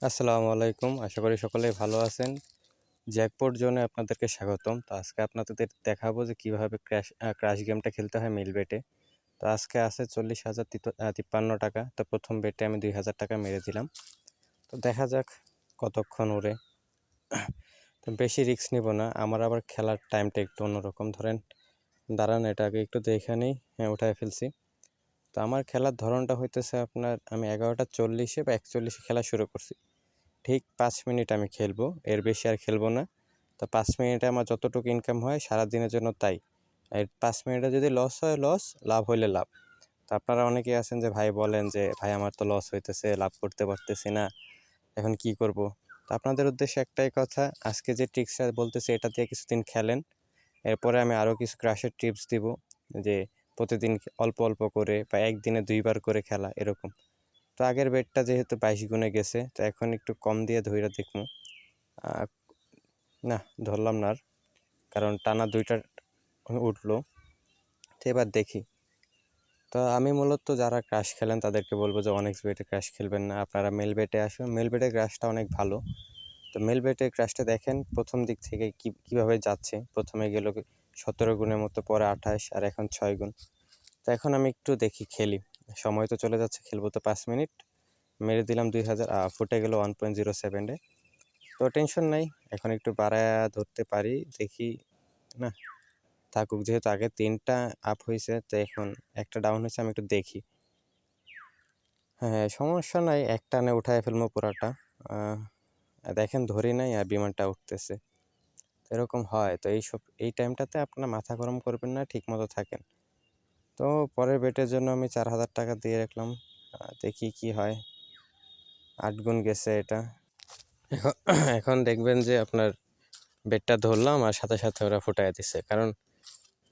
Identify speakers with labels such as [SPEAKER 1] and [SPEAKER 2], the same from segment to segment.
[SPEAKER 1] আসসালামু আলাইকুম। আশা করি সকলেই ভালো আছেন। জ্যাকপট জোনে আপনাদেরকে স্বাগতম। তো আজকে আপনাদের দেখাবো যে কিভাবে ক্র্যাশ গেমটা খেলতে হয় মিল বেটে। তো আজকে আছে 40,053 টাকা। তো প্রথম বেটে আমি 2,000 টাকা মেরে দিলাম। তো দেখা যাক কতক্ষণ ওড়ে। তো বেশি রিস্ক নিব না। আমার আবার খেলার টাইমটা একটু অন্যরকম। ধরেন দাঁড়ান, এটা আগে একটু দেখে নেই। হ্যাঁ, উঠায় ফেলছি। তো আমার খেলার ধরনটা হইতেছে আপনার, আমি 11টা 40-এ বা 41-এ খেলা শুরু করছি। ঠিক 5 মিনিট আমি খেলবো, এর বেশি আর খেলবো না। তো 5 মিনিটে আমার যতটুকু ইনকাম হয় সারাদিনের জন্য তাই। এর 5 মিনিটে যদি লস হয় লস, লাভ হইলে লাভ। তো আপনারা অনেকেই আছেন যে ভাই বলেন যে ভাই আমার তো লস হইতেছে, লাভ করতে পারতেছি না, এখন কি করব। তো আপনাদের উদ্দেশ্যে একটাই কথা, আজকে যে ট্রিক্সটা বলতেছি এটা দিয়ে কিছুদিন খেলেন। এরপরে আমি আরও কিছু ক্রাশের টিপস দিব, যে প্রতিদিন অল্প অল্প করে বা একদিনে 2বার করে খেলা এরকম। তো আগের বেডটা যেহেতু 22 গুণে গেছে, তো এখন একটু কম দিয়ে ধইরা দেখবো। না, ধরলাম না আর, কারণ টানা 2টা উঠলো। তো এবার দেখি। তো আমি মূলত যারা ক্রাশ খেলেন তাদেরকে বলবো যে অনেক্স বেটে ক্রাশ খেলবেন না, আপনারা মেল বেটে আসুন। মেল বেটে ক্রাশটা অনেক ভালো। তো মেল বেটে ক্রাশটা দেখেন প্রথম দিক থেকে কীভাবে যাচ্ছে। প্রথমে গেল 17 গুণের মতো, পরে 28, আর এখন 6 গুণ। তো এখন আমি একটু দেখি খেলি। সময় তো চলে যাচ্ছে, খেলবো তো 5 মিনিট। মেরে দিলাম 2000, ফুটে গেল 1.07-এ। তো টেনশন নাই, এখন একটু বাড়ায়া ধরতে পারি, দেখি। না, থাকুক, যেহেতু আগে 3টা আপ হয়েছে, তো এখন একটা ডাউন হয়েছে, আমি একটু দেখি। হ্যাঁ, সমস্যা নাই, এক টানে উঠায় ফেলবো পুরাটা। দেখেন ধরি নাই আর বিমানটা উঠতেছে, এরকম হয়। তো এই টাইমটাতে আপনার মাথা গরম করবেন না, ঠিক মতো থাকেন। তো পরের বেটের জন্য আমি 4,000 টাকা দিয়ে রাখলাম, দেখি কি হয়। 8 গুণ গেছে এটা। এখন এখন দেখবেন যে আপনার বেটটা ধরলাম আর সাথে সাথে ওরা ফুটাই দিছে, কারণ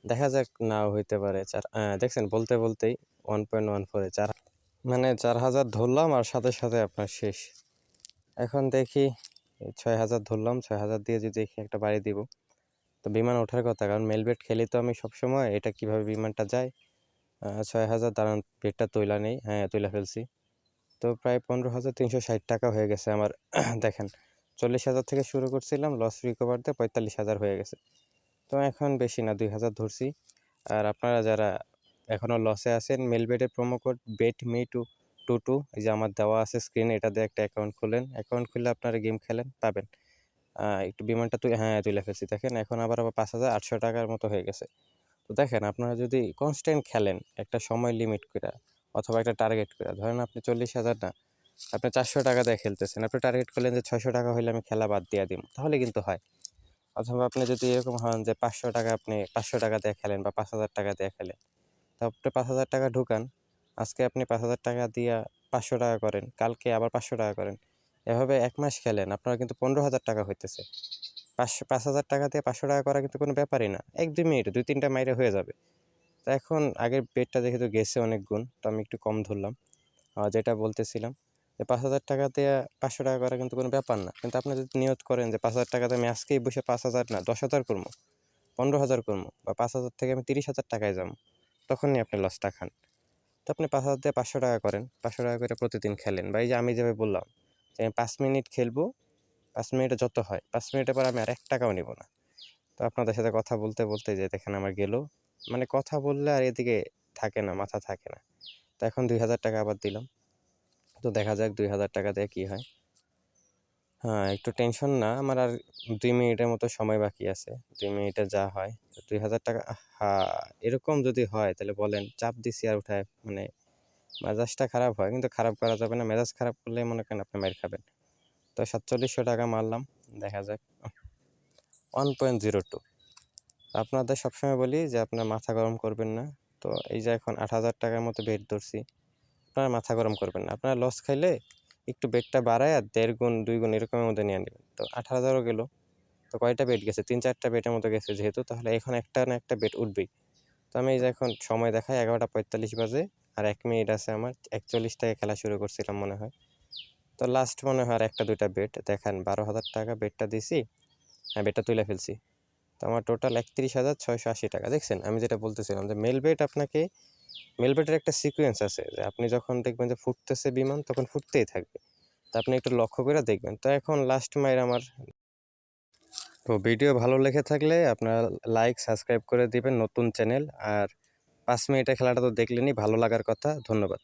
[SPEAKER 1] দেখা যাক নাও হইতে পারে। দেখছেন বলতে বলতেই 1.14-এ 4, মানে 4,000 ধরলাম আর সাথে সাথে আপনার শেষ। এখন দেখি 6,000 ধরলাম, 6,000 দিয়ে যদি একটা বাড়ি দিব, তো বিমান ওঠার কথা। কারণ মেল বেট খেলি তো আমি সবসময়, এটা কিভাবে বিমানটা যায়। 6,000 দাঁড়ান, বেটটা তুইলা নেই। হ্যাঁ, তুইলা ফেলছি। তো প্রায় 15,360 টাকা হয়ে গেছে আমার। দেখেন 40,000 থেকে শুরু করছিলাম, লস রিকভার দিয়ে 45,000 হয়ে গেছে। তো এখন বেশি না, 2,000 ধরছি। আর আপনারা যারা এখনও লসে আছেন, মেলবেটের প্রোমো কোড BETME22, এই যে আমার দেওয়া আছে স্ক্রিনে, এটা দিয়ে একটা অ্যাকাউন্ট খুলেন। অ্যাকাউন্ট খুললে আপনারা গেম খেলেন, পাবেন। একটু বিমানটা তুলে ফেলছি, দেখেন এখন আবার 5,800 টাকার মতো হয়ে গেছে। তো দেখেন, আপনারা যদি কনস্ট্যান্ট খেলেন একটা সময় লিমিট করে, অথবা একটা টার্গেট করে, ধরেন আপনি 40,000 না, আপনি 400 টাকা দিয়ে খেলতেছেন, আপনি টার্গেট করলেন যে 600 টাকা হলে আমি খেলা বাদ দিয়ে দিব, তাহলে কিন্তু হয়। অথবা আপনি যদি এরকম হন যে 500 টাকা, আপনি 500 টাকা দিয়ে খেলেন বা 5,000 টাকা দিয়ে খেলেন, তো আপনি 5,000 টাকা ঢুকান। আজকে আপনি 5,000 টাকা দিয়া 500 টাকা করেন, কালকে আবার 500 টাকা করেন। এভাবে 1 মাস খেলেন, আপনার কিন্তু 15,000 টাকা হইতেছে। 5,000 টাকা দিয়ে 500 টাকা করা কিন্তু কোনো ব্যাপারই না। 1-2 মিনিটে 2-3টা মাইরে হয়ে যাবে। তো এখন আগের বেটটা যেহেতু গেছে অনেক গুণ, তো আমি একটু কম ধরলাম। যেটা বলতেছিলাম, যে 5,000 টাকা দিয়ে 500 টাকা করা কিন্তু কোনো ব্যাপার না। কিন্তু আপনি যদি নিয়ত করেন যে 5,000 টাকাতে আমি আজকেই বসে 5,000 না 10,000 করবো, 15,000 করবো, বা 5,000 থেকে আমি 30,000 টাকায় যাবো, তখনই আপনি লসটা খান। তো আপনি 5,000 দিয়ে 500 টাকা করেন, 500 টাকা করে প্রতিদিন খেলেন। বা এই যে আমি যেভাবে বললাম যে আমি 5 মিনিট খেলবো, 5 মিনিটে যত হয়, 5 মিনিটের পর আমি আর 1 টাকাও নিব না। তো আপনাদের সাথে কথা বলতে বলতে যে দেখেন আমার গেল, মানে কথা বললে আর এদিকে থাকে না, মাথা থাকে না। তো এখন 2,000 টাকা আবার দিলাম। তো দেখা যাক 2,000 টাকা দিয়ে কি হয়। হ্যাঁ, একটু টেনশন না, আমার আর 2 মিনিটের মতো সময় বাকি আছে। 2 মিনিটে যা হয়। তো 2,000 টাকা, এরকম যদি হয় তাহলে বলেন, চাপ দিছি আর উঠায়, মানে মেজাজটা খারাপ হয়, কিন্তু খারাপ করা যাবে না। মেজাজ খারাপ করলে মনে করেন আপনি মাইর খাবেন। তো 4,700 টাকা মারলাম, দেখা যাক। 1.02। আপনাদের সবসময় বলি যে আপনার মাথা গরম করবেন না। তো এই যে এখন 8,000 টাকার মতো বেট ধরছি, আপনারা মাথা গরম করবেন না। আপনারা লস খাইলে একটু বেটটা বাড়ায় আর 1.5 গুণ 2 গুণ এরকমের মধ্যে নিয়ে নেবেন। তো 18,000ও গেল। তো কয়টা বেট গেছে, 3-4টা বেটের মতো গেছে যেহেতু, তাহলে এখন একটা না একটা বেট উঠবেই। তো আমি এই যে এখন সময় দেখাই 11টা 45 বাজে, আর 1 মিনিট আছে আমার। 41 থেকে খেলা শুরু করছিলাম মনে হয়। তো লাস্ট মনে হয় আর 1-2টা বেট দেখেন, 12,000 টাকা বেটটা দিছি। হ্যাঁ, বেটটা তুলে ফেলছি। তো আমার টোটাল 31,680 টাকা। দেখছেন আমি যেটা বলতেছিলাম যে মেল বেটের একটা সিকোয়েন্স আছে, যে আপনি যখন দেখবেন যে ফুটতেছে বিমান, তখন ফুটতেই থাকবে। তা আপনি একটু লক্ষ্য করে দেখবেন। তো এখন লাস্ট মাইর আমার। তো ভিডিও ভালো লেগে থাকলে আপনারা লাইক সাবস্ক্রাইব করে দিবেন, নতুন চ্যানেল। আর 5 মিনিটের খেলাটা তো দেখলেনই, ভালো লাগার কথা। ধন্যবাদ।